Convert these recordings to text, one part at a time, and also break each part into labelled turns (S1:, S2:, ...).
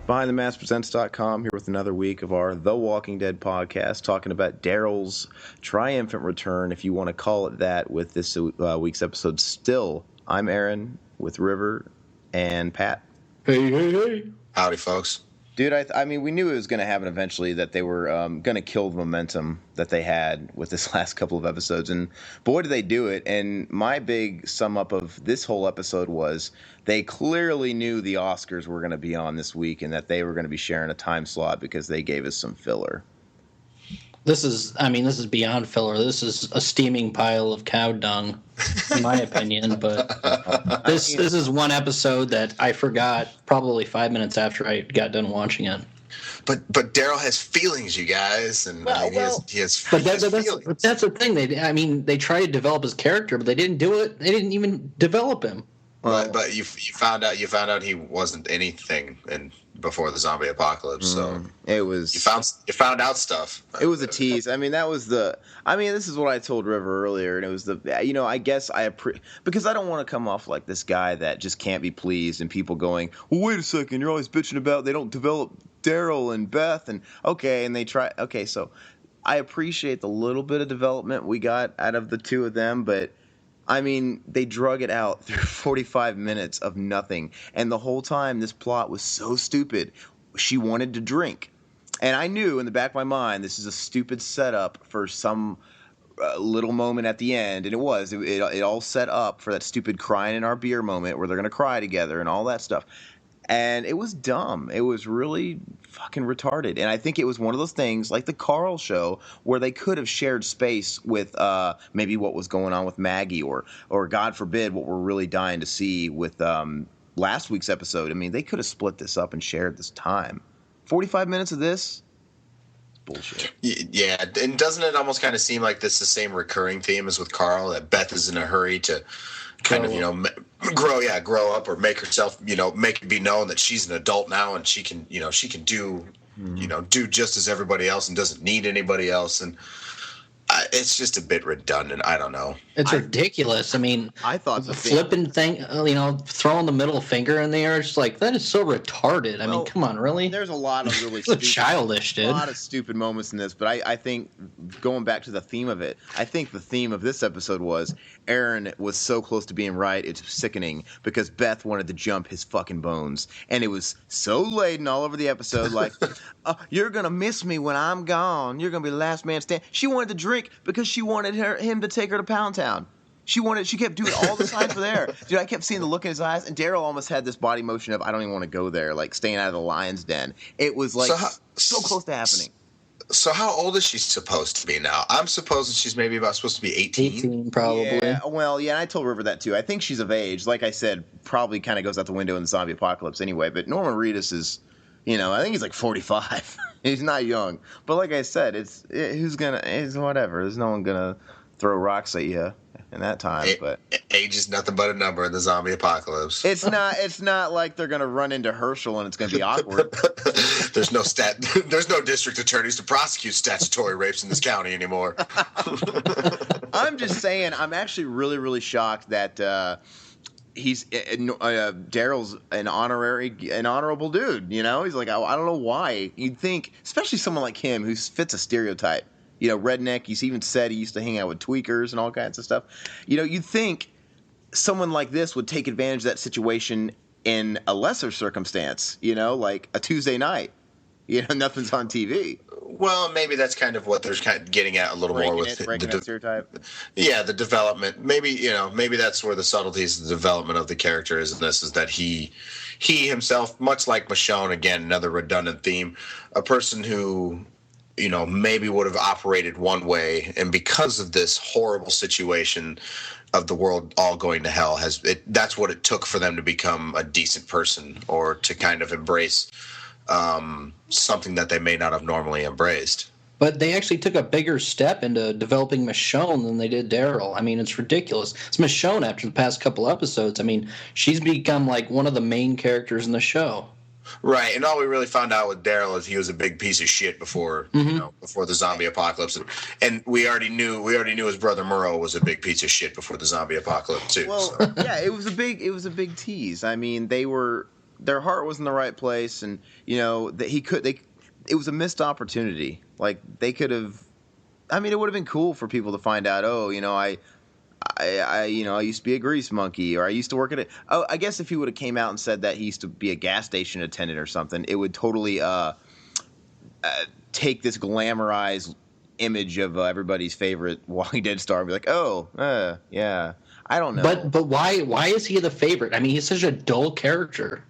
S1: BehindTheMaskPresents.com here with another week of our The Walking Dead podcast, talking about Daryl's triumphant return, if you want to call it that, with this week's episode. Still, I'm Aaron with River and Pat.
S2: Hey.
S3: Howdy, folks.
S1: Dude, I mean, we knew it was going to happen eventually, that they were going to kill the momentum that they had with this last couple of episodes. And boy, did they do it. And my big sum up of this whole episode was they clearly knew the Oscars were going to be on this week and that they were going to be sharing a time slot because they gave us some filler.
S2: This is beyond filler. This is a steaming pile of cow dung, in my opinion. But this is one episode that I forgot probably 5 minutes after I got done watching it.
S3: But Daryl has feelings, you guys, and he has
S2: feelings.
S3: But
S2: that's the thing. They tried to develop his character, but they didn't do it. They didn't even develop him.
S3: But you found out he wasn't anything before the zombie apocalypse. So
S1: it was
S3: you found out stuff.
S1: It was a tease. I mean, this is what I told River earlier, and it was I guess because I don't want to come off like this guy that just can't be pleased, and people going, well, wait a second, you're always bitching about they don't develop Daryl and Beth, and they try. Okay, so I appreciate the little bit of development we got out of the two of them, but I mean, they drug it out through 45 minutes of nothing. And the whole time, this plot was so stupid. She wanted to drink. And I knew in the back of my mind, this is a stupid setup for some little moment at the end. And it was. It all set up for that stupid crying in our beer moment where they're going to cry together and all that stuff. And it was dumb. It was really fucking retarded. And I think it was one of those things like the Carl show where they could have shared space with maybe what was going on with Maggie or God forbid what we're really dying to see with last week's episode. I mean, they could have split this up and shared this time. 45 minutes of this? Bullshit.
S3: Yeah, and doesn't it almost kind of seem like this is the same recurring theme as with Carl, that Beth is in a hurry to kind of, grow up or make herself, make it be known that she's an adult now and she can do, do just as everybody else and doesn't need anybody else. And it's just a bit redundant. I don't know.
S2: It's ridiculous. I mean,
S1: I thought
S2: the flipping thing, throwing the middle finger in the air, it's like, that is so retarded. I mean, come on, really?
S1: There's a lot of really
S2: childish, dude.
S1: A lot of stupid moments in this, but I think going back to the theme of it, I think the theme of this episode was Aaron was so close to being right, it's sickening because Beth wanted to jump his fucking bones. And it was so laden all over the episode, like, you're going to miss me when I'm gone. You're going to be the last man standing. She wanted to drink because she wanted him to take her to Pound Town. She kept doing all the signs were there. Dude, I kept seeing the look in his eyes, and Daryl almost had this body motion of, I don't even want to go there, like staying out of the lion's den. It was like so close to happening.
S3: So how old is she supposed to be now? I'm supposing she's maybe supposed to be 18.
S2: 18, probably.
S1: Yeah, well, yeah, I told River that too. I think she's of age. Like I said, probably kind of goes out the window in the zombie apocalypse anyway. But Norman Reedus is, I think he's like 45. He's not young. But like I said, it's whatever. There's no one going to throw rocks at you in that time. But
S3: age is nothing but a number in the zombie apocalypse.
S1: It's not like they're going to run into Herschel and it's going to be awkward.
S3: There's no district attorneys to prosecute statutory rapes in this county anymore.
S1: I'm just saying, I'm actually really, really shocked that he's Daryl's an honorable dude. He's like, I don't know why. You'd think, especially someone like him who fits a stereotype. Redneck. He's even said he used to hang out with tweakers and all kinds of stuff. You'd think someone like this would take advantage of that situation in a lesser circumstance, like a Tuesday night. Nothing's on TV.
S3: Well, maybe that's kind of what they're kind of getting at a little more with
S1: the stereotype.
S3: Yeah, the development. Maybe that's where the subtleties of the development of the character is in this, is that he himself, much like Michonne, again, another redundant theme, a person who maybe would have operated one way, and because of this horrible situation of the world all going to hell, that's what it took for them to become a decent person or to kind of embrace something that they may not have normally embraced.
S2: But they actually took a bigger step into developing Michonne than they did Daryl. I mean, it's ridiculous. It's Michonne after the past couple episodes. I mean, she's become like one of the main characters in the show.
S3: Right, and all we really found out with Daryl is he was a big piece of shit before before the zombie apocalypse, and we already knew his brother Murrow was a big piece of shit before the zombie apocalypse too.
S1: Well, yeah, it was a big tease. I mean, they were their heart was in the right place, and that it was a missed opportunity. Like they could have. I mean, it would have been cool for people to find out. Oh, I used to be a grease monkey, or I used to work at it. Oh, I guess if he would have came out and said that he used to be a gas station attendant or something, it would totally take this glamorized image of everybody's favorite Walking Dead star and be like, oh, yeah, I don't know.
S2: But why is he the favorite? I mean, he's such a dull character.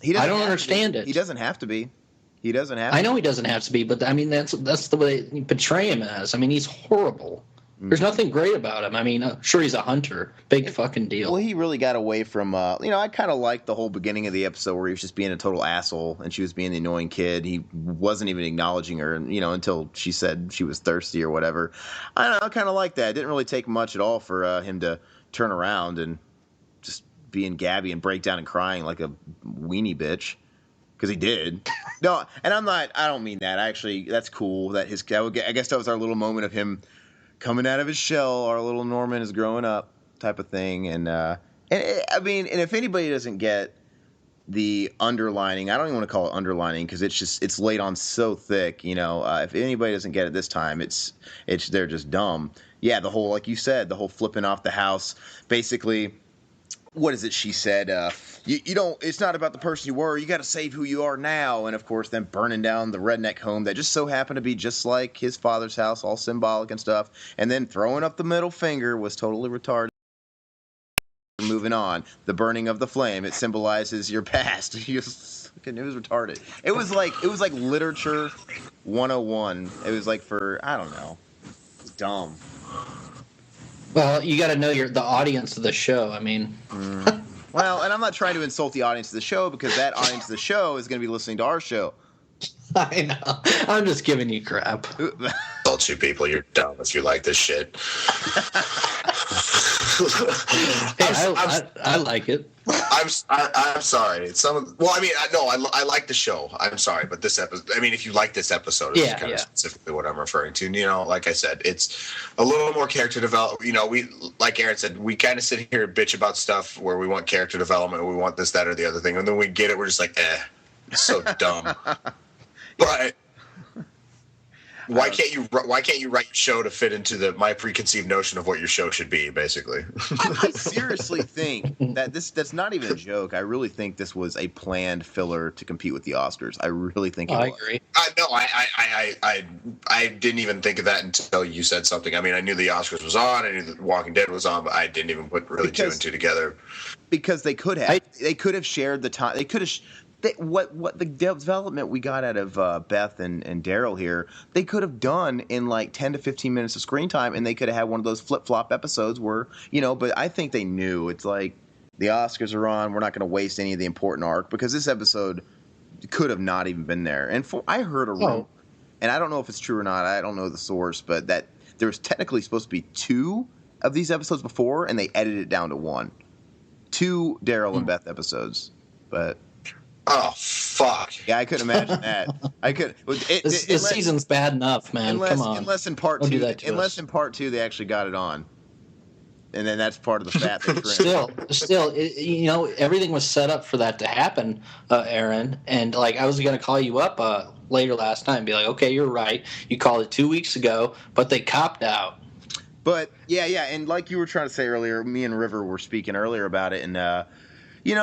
S2: I don't understand it.
S1: He doesn't have to be. He doesn't have to.
S2: I know he doesn't have to be, but I mean, that's the way they portray him as. I mean, he's horrible. There's nothing great about him. I mean, sure, he's a hunter. Big fucking deal.
S1: Well, he really got away from, I kind of liked the whole beginning of the episode where he was just being a total asshole and she was being the annoying kid. He wasn't even acknowledging her, until she said she was thirsty or whatever. I don't know, I kind of like that. It didn't really take much at all for him to turn around and just being gabby and break down and crying like a weenie bitch. Because he did. No, and I don't mean that. Actually, that's cool. I guess that was our little moment of him coming out of his shell. Our little Norman is growing up, type of thing. And if anybody doesn't get the underlining, I don't even want to call it underlining because it's laid on so thick. If anybody doesn't get it this time, they're just dumb. Yeah, the whole, like you said, the whole flipping off the house. Basically, what is it she said? You don't. It's not about the person you were. You got to save who you are now. And of course, then burning down the redneck home that just so happened to be just like his father's house, all symbolic and stuff. And then throwing up the middle finger was totally retarded. Moving on, the burning of the flame. It symbolizes your past. It was retarded. It was like literature 101. It was like for I don't know. It's dumb.
S2: Well, you got to know the audience of the show. I mean.
S1: Well, and I'm not trying to insult the audience of the show because that audience of the show is going to be listening to our show.
S2: I know. I'm just giving you crap.
S3: Insult you people. You're dumb if you like this shit.
S2: I like it.
S3: I'm sorry. I like the show. I'm sorry, but this episode. I mean, if you like this episode, is kind of specifically what I'm referring to. Like I said, it's a little more character development. We, like Aaron said, we kind of sit here and bitch about stuff where we want character development, we want this, that, or the other thing, and then we get it. We're just like, it's so dumb. But why can't you write your show to fit into my preconceived notion of what your show should be, basically?
S1: I seriously think that that's not even a joke. I really think this was a planned filler to compete with the Oscars. I really think it was.
S2: I agree.
S3: I didn't even think of that until you said something. I mean, I knew the Oscars was on, I knew that Walking Dead was on, but I didn't even put two and two together.
S1: Because they could have. They could have shared the time. They could have. What the development we got out of Beth and Daryl here, they could have done in like 10 to 15 minutes of screen time, and they could have had one of those flip-flop episodes where, but I think they knew. It's like the Oscars are on. We're not going to waste any of the important arc because this episode could have not even been there. And I heard a rumor, and I don't know if it's true or not. I don't know the source, but that there was technically supposed to be 2 of these episodes before, and they edited it down to 1. 2 Daryl and Beth episodes, but...
S3: Oh, fuck.
S1: Yeah, I couldn't imagine that. I could.
S2: The season's bad enough, man. Come on.
S1: Unless in part 2, in part 2 they actually got it on, and then that's part of the fat.
S2: Still, everything was set up for that to happen, Aaron. And like, I was gonna call you up later last night and be like, okay, you're right. You called it 2 weeks ago, but they copped out.
S1: But yeah, and like you were trying to say earlier, me and River were speaking earlier about it, and.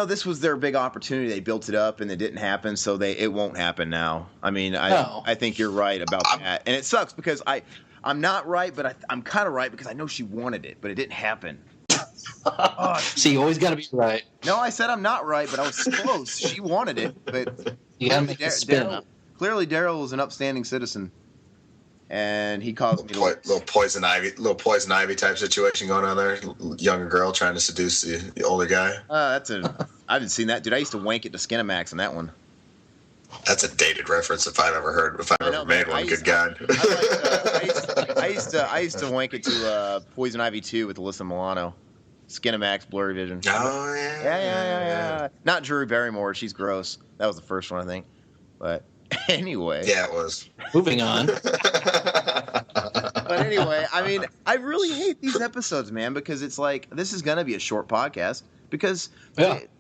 S1: This was their big opportunity. They built it up, and it didn't happen, so it won't happen now. I mean, I think you're right about that, and it sucks because I'm not right, but I'm kind of right because I know she wanted it, but it didn't happen.
S2: See, you always got to be right.
S1: No, I said I'm not right, but I was close. She wanted it, but
S2: you got to make it spin up.
S1: Clearly, Daryl was an upstanding citizen. And he calls me
S3: little poison ivy type situation going on there. Younger girl trying to seduce the older guy.
S1: I haven't seen that, dude. I used to wank it to Skinamax on that one.
S3: That's a dated reference if I've ever made one. Good God.
S1: I used to wank it to Poison Ivy 2 with Alyssa Milano. Skinamax, Blurry Vision.
S3: Oh yeah.
S1: Not Drew Barrymore. She's gross. That was the first one, I think. But anyway.
S3: Yeah, it was.
S2: Moving on.
S1: But anyway, I mean, I really hate these episodes, man, because it's like this is gonna be a short podcast because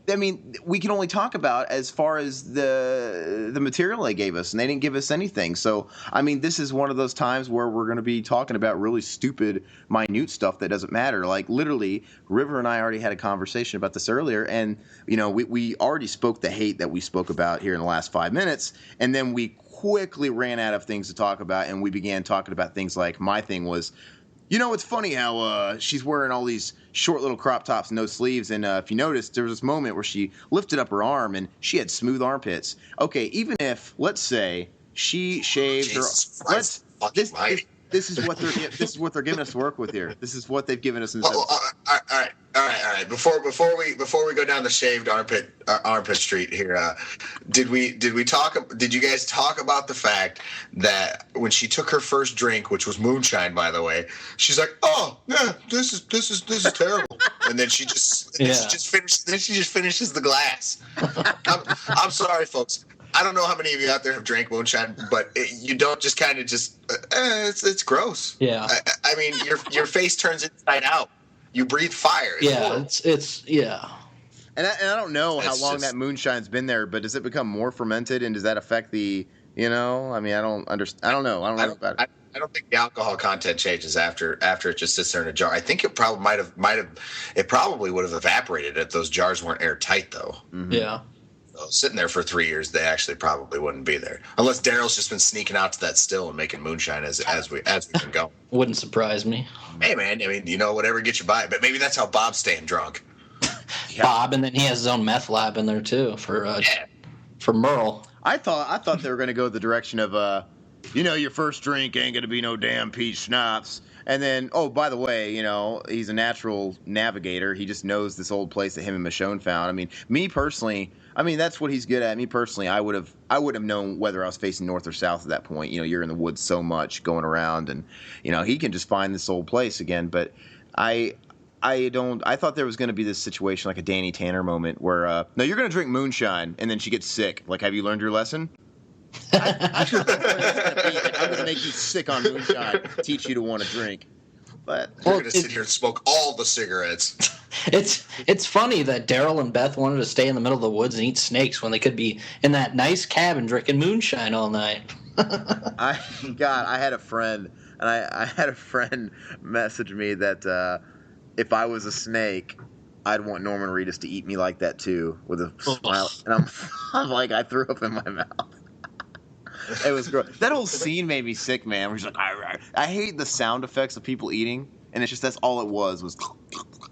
S1: I mean, we can only talk about as far as the material they gave us, and they didn't give us anything. So, I mean, this is one of those times where we're going to be talking about really stupid, minute stuff that doesn't matter. Like, literally, River and I already had a conversation about this earlier, and, you know, we already spoke the hate that we spoke about here in the last 5 minutes, and then we quickly ran out of things to talk about, and we began talking about things like my thing was, you know, it's funny how she's wearing all these short little crop tops and no sleeves. And if you notice, there was this moment where she lifted up her arm and she had smooth armpits. Okay, even if, let's say, she shaved her... This is what they're giving us to work with here. This is what they've given us in this episode.
S3: All right. Before we go down the shaved armpit street here, did you guys talk about the fact that when she took her first drink, which was moonshine, by the way, she's like, "Oh yeah, this is terrible," and then she just finishes the glass. I'm sorry, folks. I don't know how many of you out there have drank moonshine, but you don't just kind of it's gross.
S2: Yeah.
S3: I mean, your face turns inside out. You breathe fire.
S2: It's
S1: And I don't know how long that moonshine's been there, but does it become more fermented, and does that affect the? You know, I mean, I don't understand. I don't know. I don't know about it.
S3: I don't think the alcohol content changes after it just sits there in a jar. I think it probably it probably would have evaporated if those jars weren't airtight though.
S2: Mm-hmm. Yeah.
S3: So sitting there for 3 years, they actually probably wouldn't be there unless Daryl's just been sneaking out to that still and making moonshine as we've been going.
S2: Wouldn't surprise me.
S3: Hey man, I mean, you know, whatever gets you by, but maybe that's how Bob's staying drunk.
S2: Bob, and then he has his own meth lab in there too for Merle.
S1: I thought they were going to go the direction of, you know, your first drink ain't going to be no damn peach schnapps. And then, oh, by the way, you know, he's a natural navigator. He just knows this old place that him and Michonne found. I mean, me personally, that's what he's good at. Me personally, I wouldn't have known whether I was facing north or south at that point. You know, you're in the woods so much going around, and, you know, he can just find this old place again. But I thought there was going to be this situation like a Danny Tanner moment where, no, you're going to drink moonshine, and then she gets sick. Like, have you learned your lesson? I'm going to make you sick on moonshine, teach you to want to drink. But
S3: you're going to sit here and smoke all the cigarettes.
S2: It's funny that Daryl and Beth wanted to stay in the middle of the woods and eat snakes when they could be in that nice cabin drinking moonshine all night.
S1: I had a friend, and I had a friend message me that if I was a snake, I'd want Norman Reedus to eat me like that too, with a smile. And I'm like, I threw up in my mouth. It was gross. That whole scene made me sick, man. Where he's like, I hate the sound effects of people eating, and it's just that's all it was.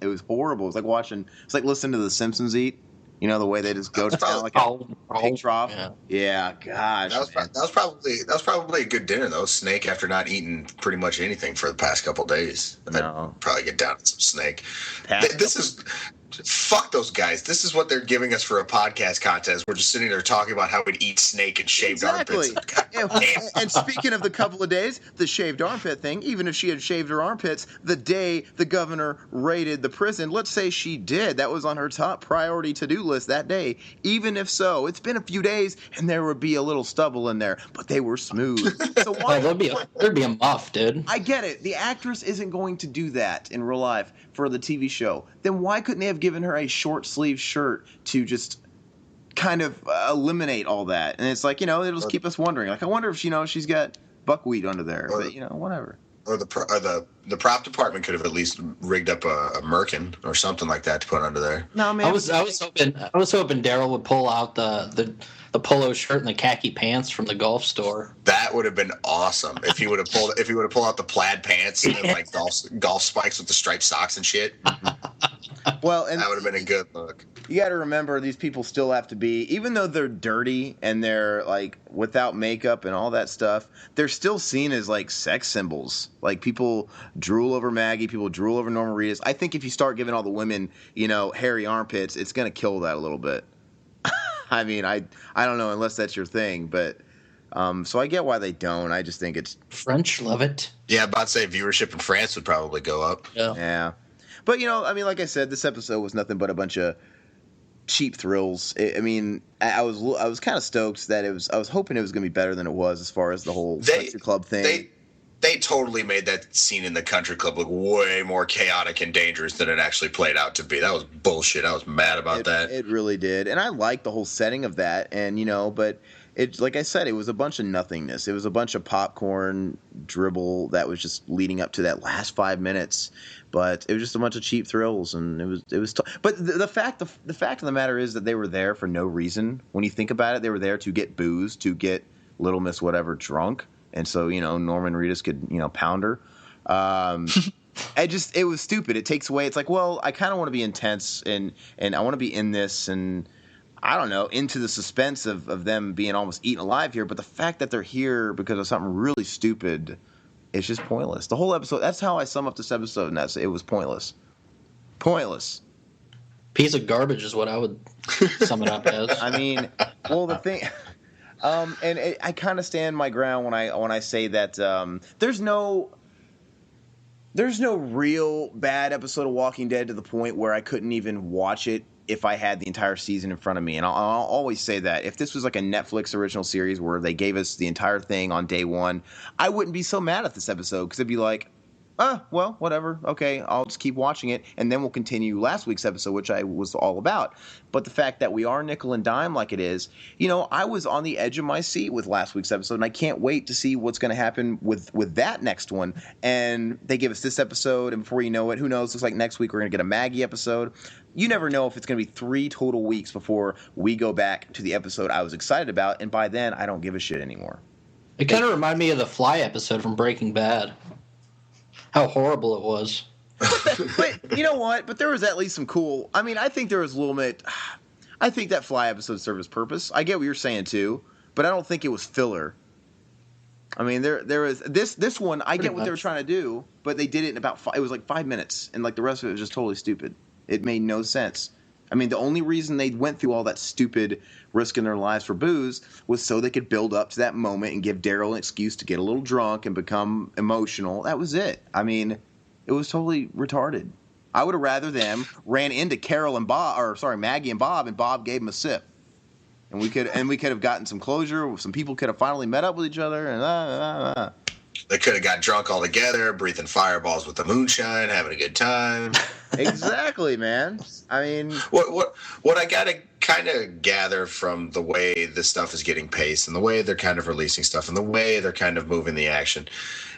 S1: It was horrible. It's like listening to The Simpsons eat. You know, the way they just go down like a pig trough. Yeah, gosh.
S3: That was probably a good dinner though. Snake after not eating pretty much anything for the past couple of days.
S1: No.
S3: I'd probably get down to some snake. Fuck those guys. This is what they're giving us for a podcast contest. We're just sitting there talking about how we'd eat snake and shaved armpits.
S1: And speaking of the couple of days, the shaved armpit thing, even if she had shaved her armpits the day the governor raided the prison, let's say she did. That was on her top priority to-do list that day. Even if so, it's been a few days and there would be a little stubble in there, but they were smooth. So why?
S2: There'd be a muff, dude.
S1: I get it. The actress isn't going to do that in real life for the TV show. Then why couldn't they have given her a short sleeve shirt to just kind of eliminate all that? And it's like, you know, it'll just keep us wondering. Like, I wonder if she's got buckwheat under there, but you know, whatever.
S3: Or the prop department could have at least rigged up a merkin or something like that to put under there.
S1: No, man.
S2: I was hoping Daryl would pull out the polo shirt and the khaki pants from the golf store.
S3: That would have been awesome if he would have pulled out the plaid pants and like golf spikes with the striped socks and shit.
S1: Well, and
S3: that would have been a good look.
S1: You got to remember, these people still have to be, even though they're dirty and they're like without makeup and all that stuff, they're still seen as like sex symbols. Like, people drool over Maggie, people drool over Norman Reedus. I think if you start giving all the women, you know, hairy armpits, it's going to kill that a little bit. I mean, I don't know, unless that's your thing, but so I get why they don't. I just think it's
S2: French love it.
S3: Yeah, about to say viewership in France would probably go up.
S1: Yeah. But, you know, I mean, like I said, this episode was nothing but a bunch of cheap thrills. I mean, I was kind of stoked that I was hoping it was going to be better than it was as far as the whole country club thing.
S3: they totally made that scene in the country club look way more chaotic and dangerous than it actually played out to be. That was bullshit. I was mad about that.
S1: It really did, and I like the whole setting of that. And but it's like I said, it was a bunch of nothingness. It was a bunch of popcorn dribble that was just leading up to that last 5 minutes. But it was just a bunch of cheap thrills, and it was. But the fact of the matter is that they were there for no reason. When you think about it, they were there to get booze, to get Little Miss whatever drunk. And so, Norman Reedus could, pound her. It was stupid. It takes away. It's like, well, I kind of want to be intense and I want to be in this and I don't know, into the suspense of them being almost eaten alive here. But the fact that they're here because of something really stupid, it's just pointless. The whole episode, that's how I sum up this episode. And it was pointless. Pointless.
S2: Piece of garbage is what I would sum it up as.
S1: I mean, well, the thing... I kind of stand my ground when I say that there's no real bad episode of Walking Dead to the point where I couldn't even watch it if I had the entire season in front of me. And I'll always say that if this was like a Netflix original series where they gave us the entire thing on day one, I wouldn't be so mad at this episode because it'd be like, well, whatever. Okay, I'll just keep watching it, and then we'll continue last week's episode, which I was all about. But the fact that we are nickel and dime like it is, I was on the edge of my seat with last week's episode, and I can't wait to see what's going to happen with that next one. And they give us this episode, and before you know it, who knows? Looks like next week we're going to get a Maggie episode. You never know if it's going to be 3 total weeks before we go back to the episode I was excited about, and by then I don't give a shit anymore.
S2: It kind of reminded me of the Fly episode from Breaking Bad. How horrible it was.
S1: But you know what? But there was at least some cool. I mean, I think there was a little bit. I think that Fly episode served its purpose. I get what you're saying too, but I don't think it was filler. I mean, there was this one. I get what they were trying to do, but they did it in about it was like 5 minutes, and like the rest of it was just totally stupid. It made no sense. I mean, the only reason they went through all that stupid risking their lives for booze was so they could build up to that moment and give Daryl an excuse to get a little drunk and become emotional. That was it. I mean, it was totally retarded. I would have rather them ran into Carol and Maggie and Bob gave them a sip. And we could have gotten some closure. Some people could have finally met up with each other and
S3: They could have got drunk all together, breathing fireballs with the moonshine, having a good time.
S1: Exactly, man. I mean,
S3: what I gotta kind of gather from the way this stuff is getting paced and the way they're kind of releasing stuff and the way they're kind of moving the action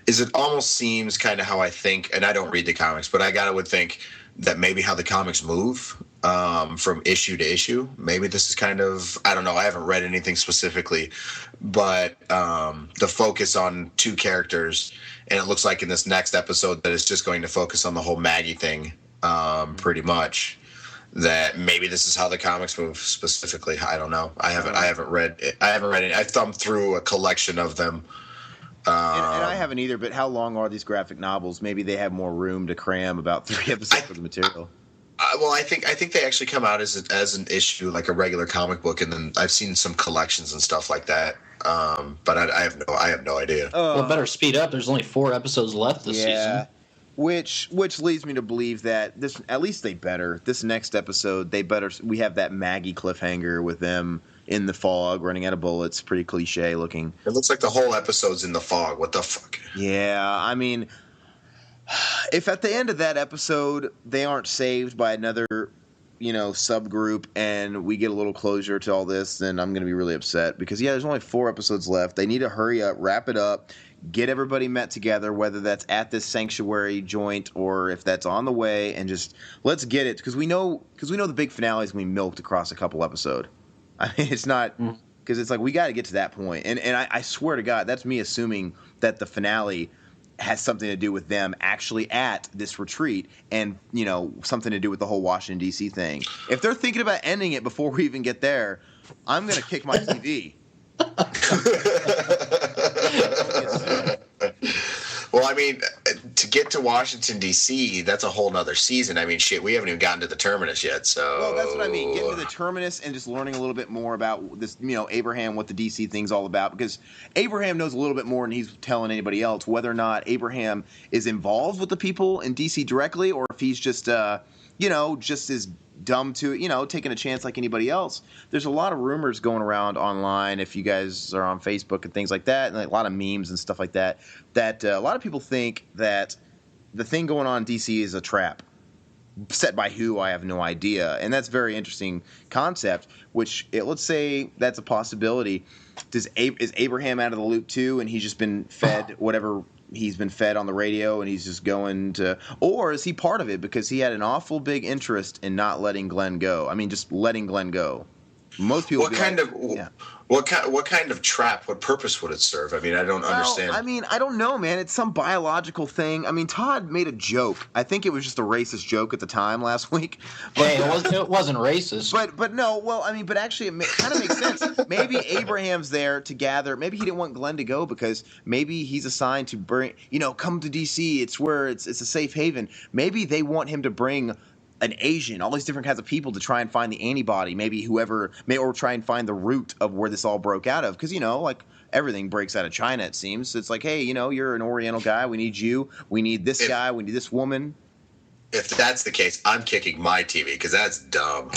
S3: is it almost seems kind of how I think, and I don't read the comics, but I would think that maybe how the comics move from issue to issue. Maybe this is kind of, I don't know, I haven't read anything specifically, but the focus on 2 characters, and it looks like in this next episode that it's just going to focus on the whole Maggie thing, pretty much. That maybe this is how the comics move specifically. I don't know. I haven't read it. I thumbed through a collection of them.
S1: And I haven't either, but how long are these graphic novels? Maybe they have more room to cram about 3 episodes of the material.
S3: Well, I think they actually come out as an issue, like a regular comic book, and then I've seen some collections and stuff like that. But I have no idea.
S2: Well, better speed up. There's only 4 episodes left this season.
S1: Which leads me to believe that this next episode we have that Maggie cliffhanger with them in the fog running out of bullets. Pretty cliche looking.
S3: It looks like the whole episode's in the fog. What the fuck?
S1: Yeah, I mean, if at the end of that episode they aren't saved by another subgroup and we get a little closure to all this, then I'm going to be really upset because there's only 4 episodes left. They need to hurry up, wrap it up, get everybody met together, whether that's at this sanctuary joint or if that's on the way, and just let's get it because we know the big finale is going to be milked across a couple episode. I mean, it's not because it's like we got to get to that point, and I swear to God, that's me assuming that the finale has something to do with them actually at this retreat and, something to do with the whole Washington, D.C. thing. If they're thinking about ending it before we even get there, I'm going to kick my TV.
S3: Well, I mean, to get to Washington, D.C., that's a whole nother season. I mean, shit, we haven't even gotten to the terminus yet, so...
S1: Well, that's what I mean. Getting to the terminus and just learning a little bit more about this, Abraham, what the D.C. thing's all about. Because Abraham knows a little bit more than he's telling anybody else, whether or not Abraham is involved with the people in D.C. directly or if he's just, just is dumb to, taking a chance like anybody else. There's a lot of rumors going around online, if you guys are on Facebook and things like that, and like a lot of memes and stuff like that, that a lot of people think that the thing going on in DC is a trap. Set by who, I have no idea. And that's a very interesting concept, which, let's say that's a possibility. Is Abraham out of the loop too, and he's just been fed whatever he's been fed on the radio, and he's just going to, or is he part of it because he had an awful big interest in not letting Glenn go? I mean, just letting Glenn go. Most people.
S3: What kind of trap? What purpose would it serve? I mean, I don't understand.
S1: I mean, I don't know, man. It's some biological thing. I mean, Todd made a joke. I think it was just a racist joke at the time last week.
S2: But, hey, it wasn't racist.
S1: But no, well, I mean, but actually, it kind of makes sense. Maybe Abraham's there to gather. Maybe he didn't want Glenn to go because maybe he's assigned to bring, come to DC. It's where it's a safe haven. Maybe they want him to bring an Asian, all these different kinds of people to try and find the antibody, or try and find the root of where this all broke out of. Because, like everything breaks out of China, it seems. It's like, hey, you're an Oriental guy. We need you. We need this guy. We need this woman.
S3: If that's the case, I'm kicking my TV because that's dumb.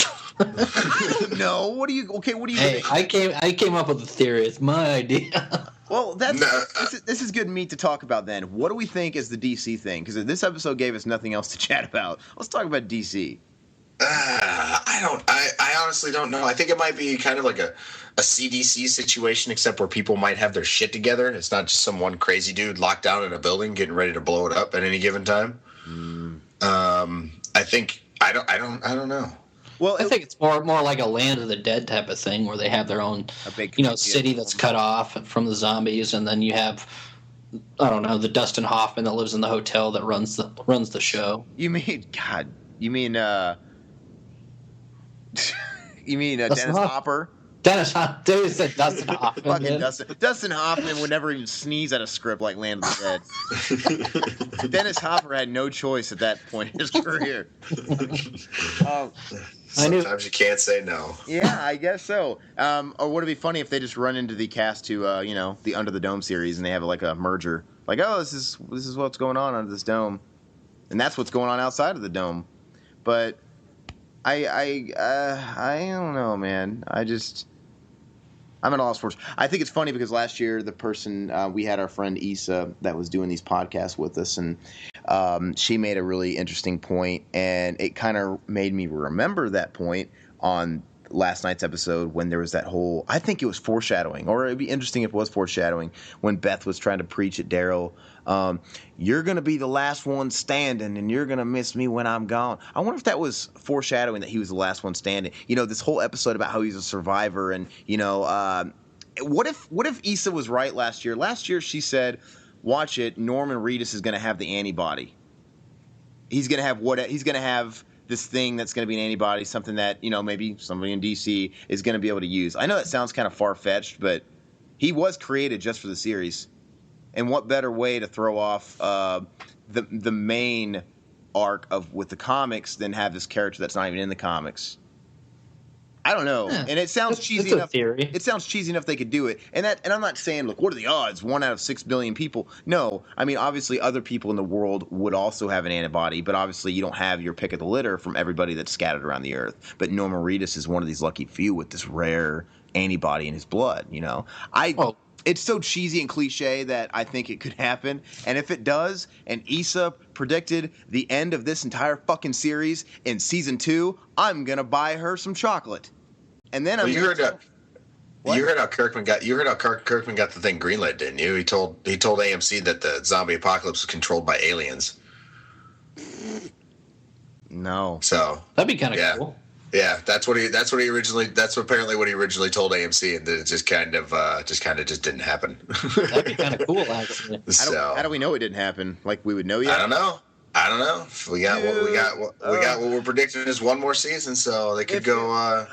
S1: No, what do you
S2: Hey, I came up with the theory. It's my idea.
S1: Well, this is good meat to talk about then. What do we think is the DC thing? Because this episode gave us nothing else to chat about. Let's talk about DC.
S3: I honestly don't know. I think it might be kind of like a CDC situation, except where people might have their shit together. It's not just some one crazy dude locked down in a building getting ready to blow it up at any given time. I think I don't know.
S2: Well, I think it's more like a Land of the Dead type of thing, where they have their own, city that's cut off from the zombies, and then you have, I don't know, the Dustin Hoffman that lives in the hotel that runs the show.
S1: You mean Dennis Hopper?
S2: They said Dustin Hoffman.
S1: Fucking Dustin Hoffman would never even sneeze at a script like Land of the Dead. Dennis Hopper had no choice at that point in his career.
S3: Sometimes you can't say no.
S1: Yeah, I guess so. Or would it be funny if they just run into the cast to, the Under the Dome series, and they have like a merger, like, oh, this is what's going on under this dome, and that's what's going on outside of the dome. But I don't know, man. I'm at a loss for words. I think it's funny because last year the person we had our friend Issa that was doing these podcasts with us, and she made a really interesting point, and it kind of made me remember that point on last night's episode when there was that whole, I think it was foreshadowing, or it'd be interesting if it was foreshadowing, when Beth was trying to preach at Daryl, you're going to be the last one standing and you're going to miss me when I'm gone. I wonder if that was foreshadowing that he was the last one standing. This whole episode about how he's a survivor, and, what if Issa was right last year? Last year she said, watch it, Norman Reedus is going to have the antibody. He's going to have this thing that's going to be an antibody, something that, maybe somebody in DC is going to be able to use. I know that sounds kind of far-fetched, but he was created just for the series. And what better way to throw off the main arc with the comics than have this character that's not even in the comics? I don't know. Yeah. And it sounds cheesy enough. Theory. It sounds cheesy enough they could do it. And I'm not saying, look, what are the odds? 1 out of 6 billion people. No. I mean, obviously other people in the world would also have an antibody, but obviously you don't have your pick of the litter from everybody that's scattered around the earth. But Norman Reedus is one of these lucky few with this rare antibody in his blood, It's so cheesy and cliche that I think it could happen. And if it does, and Issa predicted the end of this entire fucking series in season 2, I'm going to buy her some chocolate. And then
S3: you heard how Kirkman got the thing greenlit, didn't you? He told AMC that the zombie apocalypse was controlled by aliens.
S1: No.
S3: So
S2: that'd be kind of cool.
S3: Yeah, that's apparently what he originally told AMC, and then it just kind of didn't happen.
S2: That'd be kind of cool, actually.
S1: How do we know it didn't happen? Like, we would know yet?
S3: I don't know. We got what we're predicting is one more season, so they could go.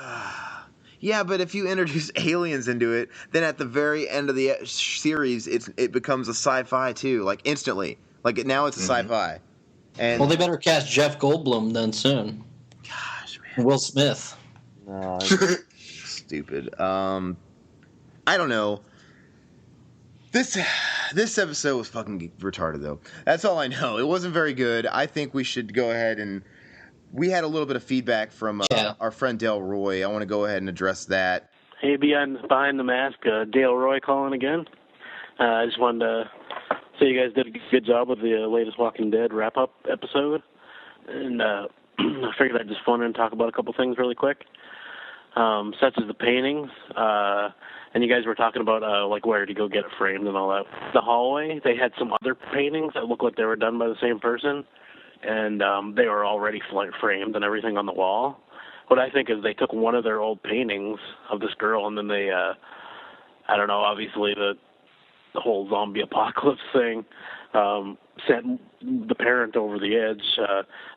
S1: Yeah, but if you introduce aliens into it, then at the very end of the series, it becomes a sci-fi too, like instantly. Like now it's a sci-fi. And
S2: they better cast Jeff Goldblum then soon.
S1: Gosh, man.
S2: Will Smith.
S1: No, stupid. I don't know. This episode was fucking retarded, though. That's all I know. It wasn't very good. I think we should go ahead and we had a little bit of feedback from our friend Dale Roy. I want to go ahead and address that.
S4: Hey, behind the mask, Dale Roy calling again. I just wanted to say you guys did a good job with the latest Walking Dead wrap-up episode. And I figured I'd just phone in and talk about a couple things really quick, such as the paintings. And you guys were talking about like where to go get it framed and all that. The hallway, they had some other paintings that looked like they were done by the same person, and they were already framed and everything on the wall. What I think is they took one of their old paintings of this girl, and then they, I don't know, obviously the whole zombie apocalypse thing sent the parent over the edge.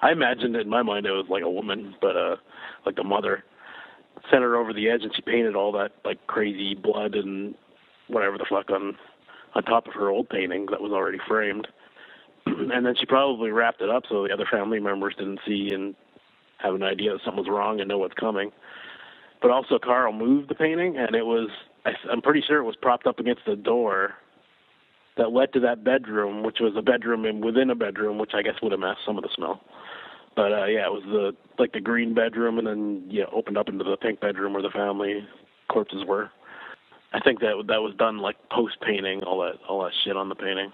S4: I imagined it in my mind it was like a woman, but like the mother sent her over the edge, and she painted all that like crazy blood and whatever the fuck on top of her old painting that was already framed. And then she probably wrapped it up so the other family members didn't see and have an idea that something was wrong and know what's coming. But also Carl moved the painting, and I'm pretty sure it was propped up against the door that led to that bedroom, which was a bedroom within a bedroom, which I guess would have masked some of the smell. But yeah, it was the green bedroom, and then opened up into the pink bedroom where the family corpses were. I think that was done like post painting, all that shit on the painting.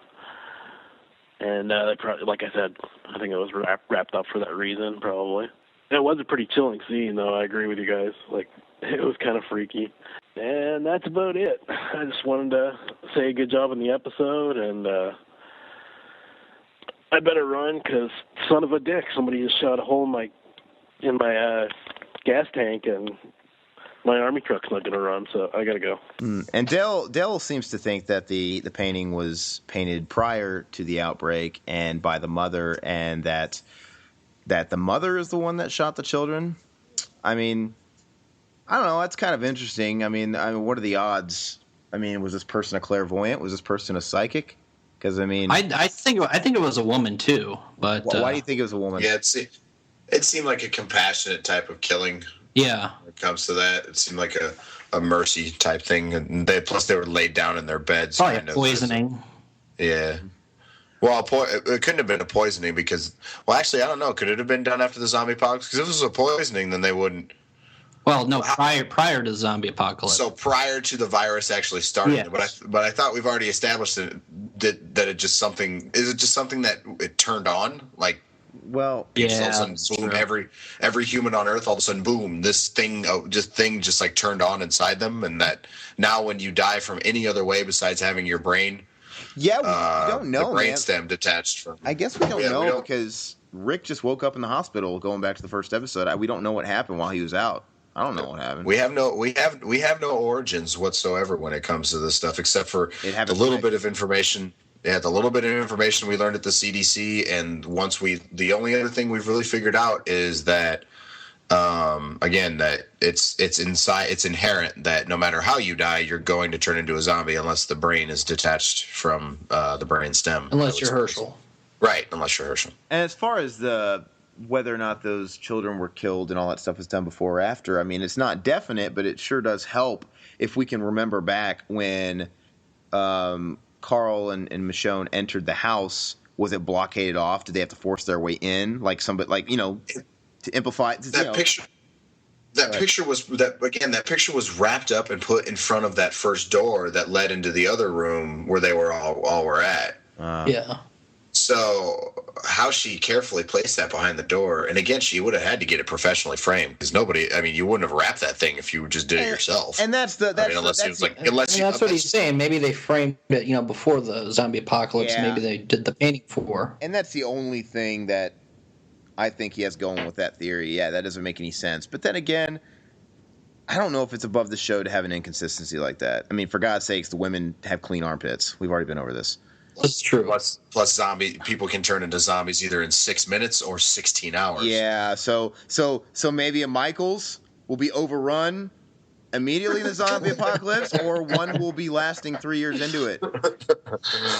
S4: And they probably, like I said, I think it was wrapped up for that reason, probably. It was a pretty chilling scene, though. I agree with you guys. Like, it was kind of freaky. And that's about it. I just wanted to say good job on the episode, and I better run because son of a dick, somebody just shot a hole in my gas tank, and my army truck's not going to run, so I got to go.
S1: And Dell seems to think that the painting was painted prior to the outbreak and by the mother, and that the mother is the one that shot the children. I mean, I don't know. That's kind of interesting. I mean, what are the odds? I mean, was this person a clairvoyant? Was this person a psychic? Because I mean,
S2: I think it was a woman too. But
S1: why do you think it was a woman?
S3: Yeah, it seemed like a compassionate type of killing.
S2: Yeah,
S3: when it comes to that, it seemed like a mercy type thing, and plus they were laid down in their beds.
S2: Probably poisoning.
S3: Yeah. Well, it couldn't have been a poisoning because, well, actually, I don't know. Could it have been done after the zombie apocalypse? Because if it was a poisoning, then they wouldn't.
S2: Well, no, prior to the zombie apocalypse.
S3: So prior to the virus actually starting,
S2: yes.
S3: But I thought we've already established that it just something. Is it just something that it turned on? Like,
S1: well,
S3: yeah, all of a sudden, boom, every human on Earth, all of a sudden, boom, this thing just like turned on inside them, and that now when you die from any other way besides having your brain.
S1: Yeah, we don't know.
S3: The brainstem detached from.
S1: I guess we don't know because Rick just woke up in the hospital. Going back to the first episode, we don't know what happened while he was out. I don't know what happened. We have
S3: no origins whatsoever when it comes to this stuff, except for the little bit of information. Yeah, the little bit of information we learned at the CDC, and the only other thing we've really figured out is that. Again, that it's inherent that no matter how you die, you're going to turn into a zombie unless the brain is detached from the brain stem.
S2: Unless you're Herschel.
S3: Right, unless you're Herschel.
S1: And as far as whether or not those children were killed and all that stuff was done before or after, I mean, it's not definite, but it sure does help if we can remember back when Carl and Michonne entered the house. Was it blockaded off? Did they have to force their way in? Like somebody, to amplify
S3: that picture. That picture was wrapped up and put in front of that first door that led into the other room where they were all were at.
S2: Yeah.
S3: So how she carefully placed that behind the door, and again, she would have had to get it professionally framed because you wouldn't have wrapped that thing if you just did it yourself.
S1: And that's
S2: what he's saying. Maybe they framed it, before the zombie apocalypse. Yeah. Maybe they did the painting for.
S1: And that's the only thing that I think he has going with that theory. Yeah, that doesn't make any sense. But then again, I don't know if it's above the show to have an inconsistency like that. I mean, for God's sakes, the women have clean armpits. We've already been over this.
S2: That's true.
S3: Plus zombie people can turn into zombies either in 6 minutes or 16 hours.
S1: Yeah, so maybe a Michaels will be overrun immediately in the zombie apocalypse, or one will be lasting 3 years into it.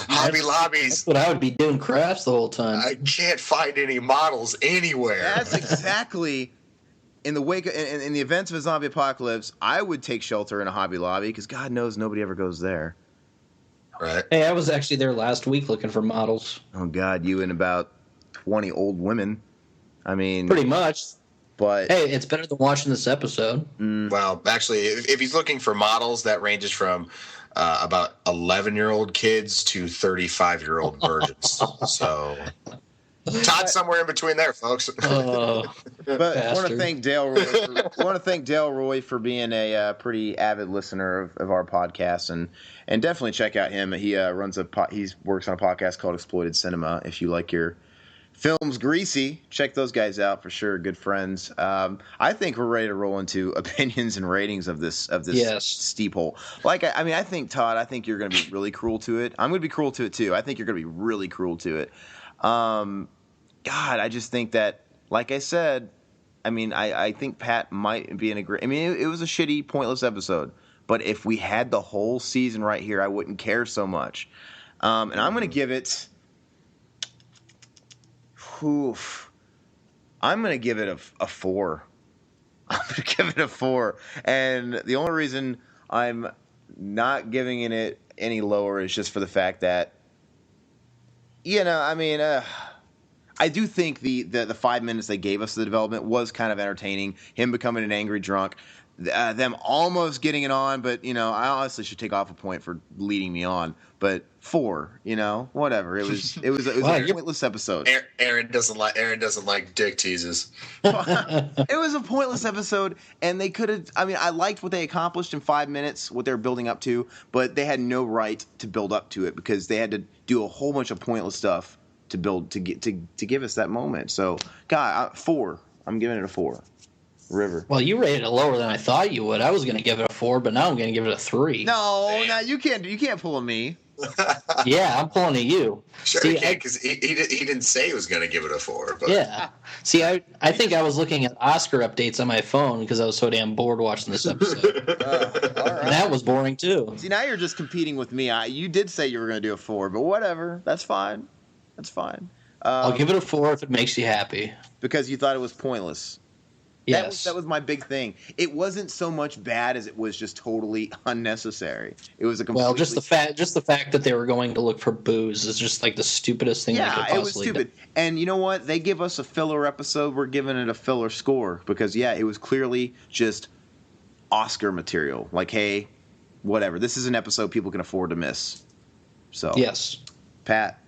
S3: Hobby Lobbies.
S2: That's what I would be doing crafts the whole time.
S3: I can't find any models anywhere.
S1: That's exactly in the wake in the events of a zombie apocalypse. I would take shelter in a Hobby Lobby because God knows nobody ever goes there.
S3: Right.
S2: Hey, I was actually there last week looking for models.
S1: Oh God, you and about 20 old women. I mean,
S2: Pretty much.
S1: but
S2: Hey, it's better than watching this episode.
S3: Well, actually, if he's looking for models, that ranges from about 11-year-old kids to 35-year-old virgins. So Todd's somewhere in between there, folks.
S1: but want to
S2: Bastard.
S1: thank Dale Roy. Want to thank Dale Roy for being a pretty avid listener of our podcast, and definitely check out him. He runs he works on a podcast called Exploited Cinema. If you like your films greasy, check those guys out for sure. Good friends. I think we're ready to roll into opinions and ratings of this
S2: Yes.
S1: steep hole. Like I think Todd, I think you're going to be really cruel to it. I'm going to be cruel to it too. I think you're going to be really cruel to it. God, I just think that, like I said, I mean, I think Pat might be in agreement. I mean, it was a shitty, pointless episode. But if we had the whole season right here, I wouldn't care so much. And I'm going to give it. I'm going to give it a 4. I'm going to give it a 4. And the only reason I'm not giving it any lower is just for the fact that, I mean, I do think the 5 minutes they gave us the development was kind of entertaining. Him becoming an angry drunk, them almost getting it on, but I honestly should take off a point for leading me on. But 4, whatever. It was
S2: Wow,
S1: a pointless episode.
S3: Aaron doesn't like dick teases.
S1: It was a pointless episode, and they could have. I mean, I liked what they accomplished in 5 minutes, what they're building up to, but they had no right to build up to it because they had to do a whole bunch of pointless stuff to build to give us that moment. So, God, 4. I'm giving it a 4. River.
S2: Well, you rated it lower than I thought you would. I was going to give it a 4, but now I'm going to give it a 3.
S1: No, you can't pull a me.
S2: Yeah, I'm pulling at you.
S3: Sure,
S2: See,
S3: he can, because he didn't say he was going to give it a 4. But
S2: Yeah. See, I think I was looking at Oscar updates on my phone because I was so damn bored watching this episode.
S1: All right.
S2: And that was boring, too.
S1: See, now you're just competing with me. You did say you were going to do a 4, but whatever. That's fine. That's fine.
S2: I'll give it a 4 if it makes you happy.
S1: Because you thought it was pointless.
S2: Yes.
S1: That was my big thing. It wasn't so much bad as it was just totally unnecessary. It was a completely...
S2: Well, just the fact that they were going to look for booze is just like the stupidest thing they could possibly
S1: it was stupid. And you know what? They give us a filler episode. We're giving it a filler score because it was clearly just Oscar material. Like, hey, whatever. This is an episode people can afford to miss. So
S2: Yes.
S1: Pat.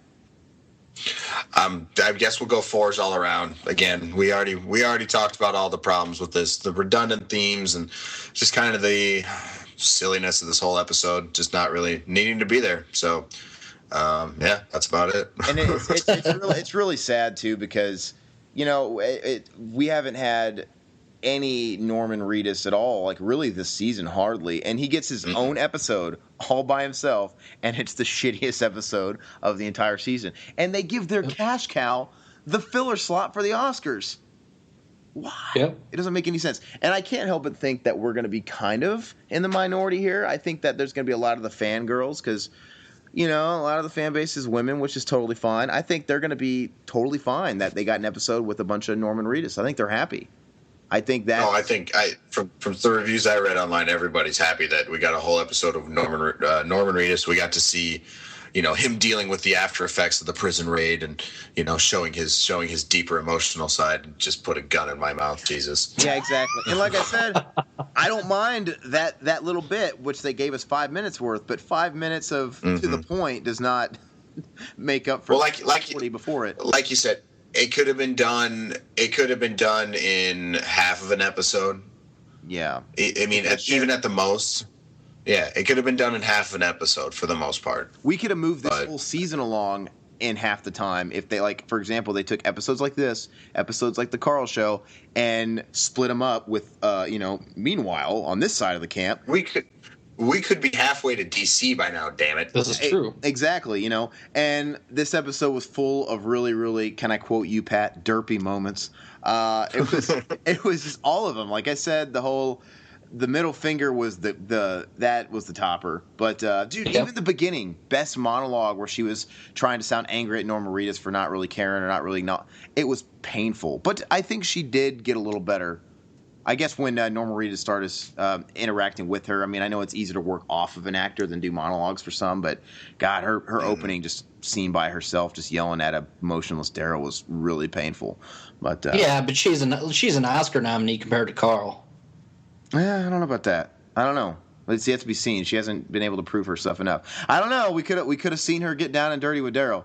S3: I guess we'll go 4s all around. Again, we already talked about all the problems with this, the redundant themes, and just kind of the silliness of this whole episode, just not really needing to be there. So, that's about it.
S1: And it's really sad too because we haven't had any Norman Reedus at all, like really this season hardly, and he gets his own episode all by himself, and it's the shittiest episode of the entire season. And they give their cash cow the filler slot for the Oscars. Why?
S2: Yep.
S1: It doesn't make any sense. And I can't help but think that we're going to be kind of in the minority here. I think that there's going to be a lot of the fangirls because, a lot of the fan base is women, which is totally fine. I think they're going to be totally fine that they got an episode with a bunch of Norman Reedus. I think they're happy. I think that.
S3: I think from the reviews I read online, everybody's happy that we got a whole episode of Norman Reedus. We got to see, him dealing with the after effects of the prison raid and showing his deeper emotional side. And just put a gun in my mouth, Jesus.
S1: Yeah, exactly. And like I said, I don't mind that little bit, which they gave us 5 minutes worth, but 5 minutes of to the point does not make up for 40 before it.
S3: Like you said. It could have been done. It could have been done in half of an episode.
S1: Yeah.
S3: I mean, even at the most. Yeah, it could have been done in half of an episode for the most part.
S1: We could have moved this whole season along in half the time if they, like, for example, they took episodes like this, episodes like the Carl Show, and split them up with, meanwhile, on this side of the camp.
S3: We could be halfway to DC by now, damn it.
S2: This is true.
S1: Exactly, and this episode was full of really, really, can I quote you, Pat, derpy moments. It was just all of them. Like I said, the middle finger was that was the topper. But dude, even the beginning, best monologue where she was trying to sound angry at Norma Reedus for not really caring or not really it was painful. But I think she did get a little better I guess when Norma Reedus started interacting with her, I mean, I know it's easier to work off of an actor than do monologues for some, but God, her opening, just seen by herself, just yelling at a motionless Daryl, was really painful. But
S2: yeah, but she's an Oscar nominee compared to Carl.
S1: Yeah, I don't know about that. I don't know. It's yet to be seen. She hasn't been able to prove herself enough. I don't know. We could have seen her get down and dirty with Daryl.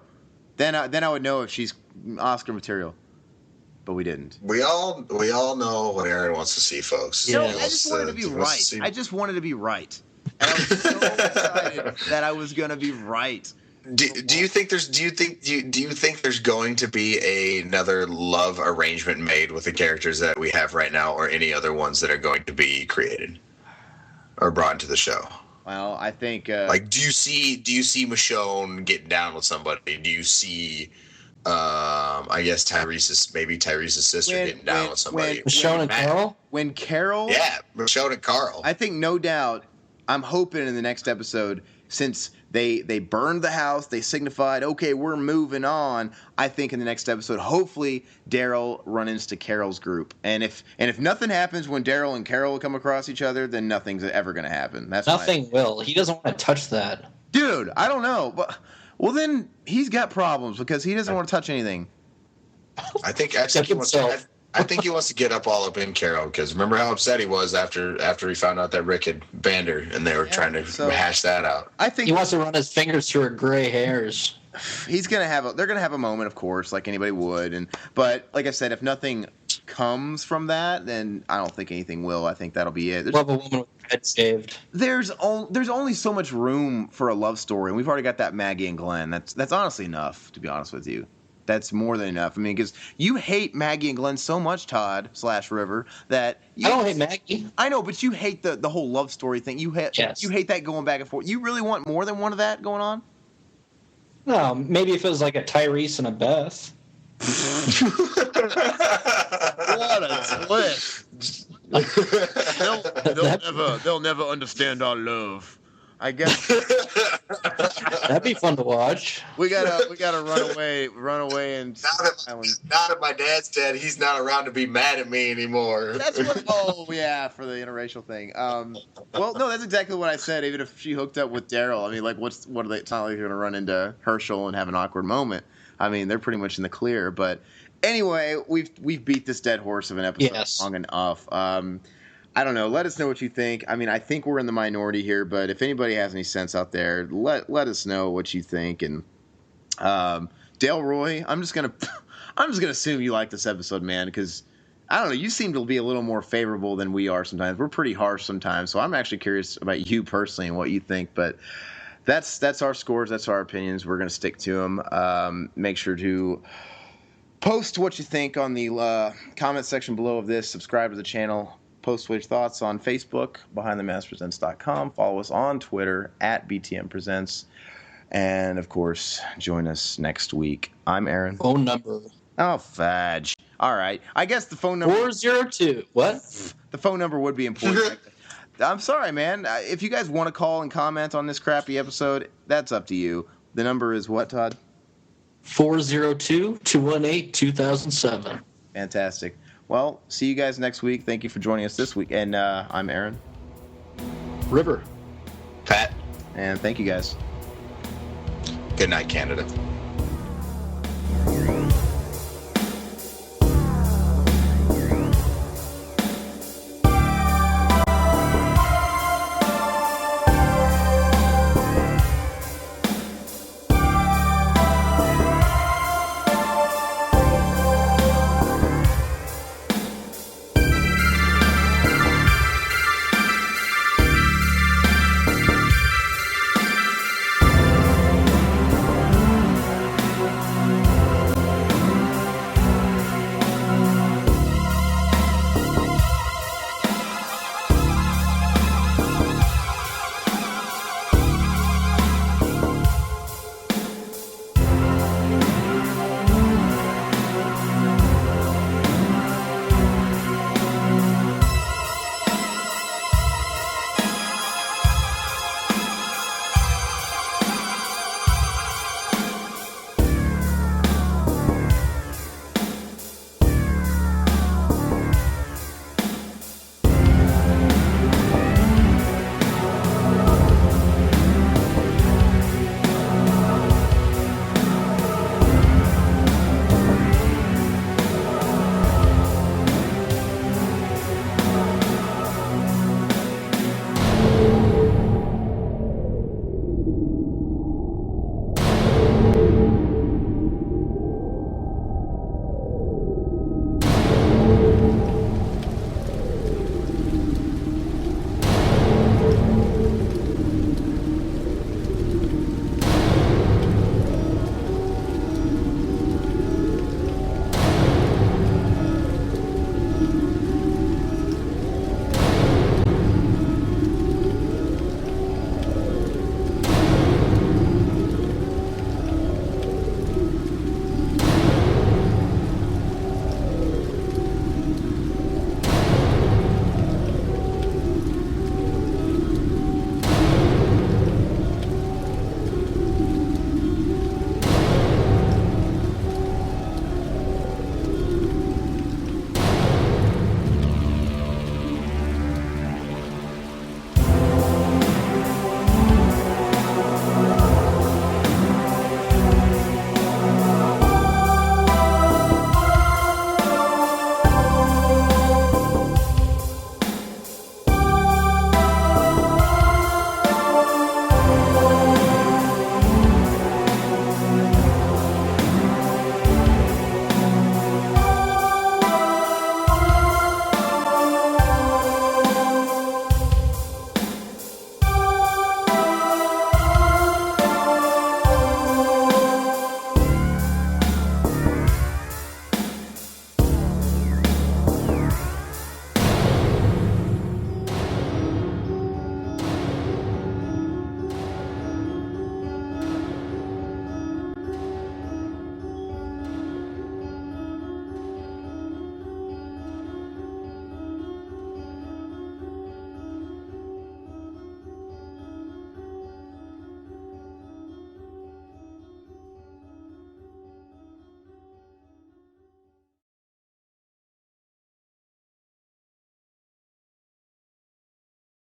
S1: Then I would know if she's Oscar material. But we didn't.
S3: We all know what Aaron wants to see, folks.
S1: No, I just wanted to be right. I just wanted to be right. And I was so excited that I was going to be right.
S3: Do you think there's going to be another love arrangement made with the characters that we have right now, or any other ones that are going to be created or brought into the show?
S1: Well, I think
S3: do you see Michonne getting down with somebody? Do you see I guess Tyrese's sister getting down with somebody?
S2: Michonne and Carl?
S1: When Carol?
S3: Yeah, Michonne and Carl.
S1: I think no doubt. I'm hoping in the next episode, since they burned the house, they signified, okay, we're moving on. I think in the next episode, hopefully Daryl run into Carol's group, and if nothing happens when Daryl and Carol come across each other, then nothing's ever going to happen.
S2: Nothing will. He doesn't want to touch that,
S1: dude. I don't know, but well, then he's got problems because he doesn't want to touch anything.
S3: I think he wants to get all up in Carol, because remember how upset he was after he found out that Rick had banned her, and they were trying to hash that out.
S1: I think
S2: he wants to run his fingers through her gray hairs.
S1: They're gonna have a moment, of course, like anybody would, but like I said, if nothing comes from that, then I don't think anything will. I think that'll be it.
S2: Love a woman with her head shaved.
S1: There's only so much room for a love story, and we've already got that Maggie and Glenn. That's honestly enough, to be honest with you. That's more than enough. I mean, because you hate Maggie and Glenn so much, Todd / River, that
S2: I don't hate Maggie.
S1: I know, but you hate the whole love story thing. You hate that going back and forth. You really want more than one of that going on?
S2: No, maybe if it was like a Tyrese and a Beth.
S1: What a twist! They'll never understand our love. I guess
S2: that'd be fun to watch.
S1: We gotta run away and
S3: now that my dad's dead, he's not around to be mad at me anymore.
S1: That's what. Oh yeah, for the interracial thing. Well, no, that's exactly what I said. Even if she hooked up with Daryl, I mean, like, what are they? It's not like they're gonna run into Herschel and have an awkward moment. I mean, they're pretty much in the clear. But anyway, we've beat this dead horse of an episode long enough. I don't know. Let us know what you think. I mean, I think we're in the minority here, but if anybody has any sense out there, let us know what you think. And Dale Roy, I'm just gonna assume you like this episode, man, because I don't know. You seem to be a little more favorable than we are sometimes. We're pretty harsh sometimes, so I'm actually curious about you personally and what you think. But that's our scores. That's our opinions. We're gonna stick to them. Make sure to post what you think on the comment section below of this. Subscribe to the channel. Post your thoughts on Facebook, BehindTheMaskPresents.com. Follow us on Twitter @BTMPresents. And, of course, join us next week. I'm Aaron.
S2: Phone number.
S1: Oh, fudge. All right. I guess the phone number...
S2: 402. What?
S1: The phone number would be important. I'm sorry, man. If you guys want to call and comment on this crappy episode, that's up to you. The number is what, Todd?
S2: 402-218-2007.
S1: Fantastic. Well, see you guys next week. Thank you for joining us this week. And I'm Aaron.
S2: River.
S3: Pat.
S1: And thank you guys.
S3: Good night, Canada.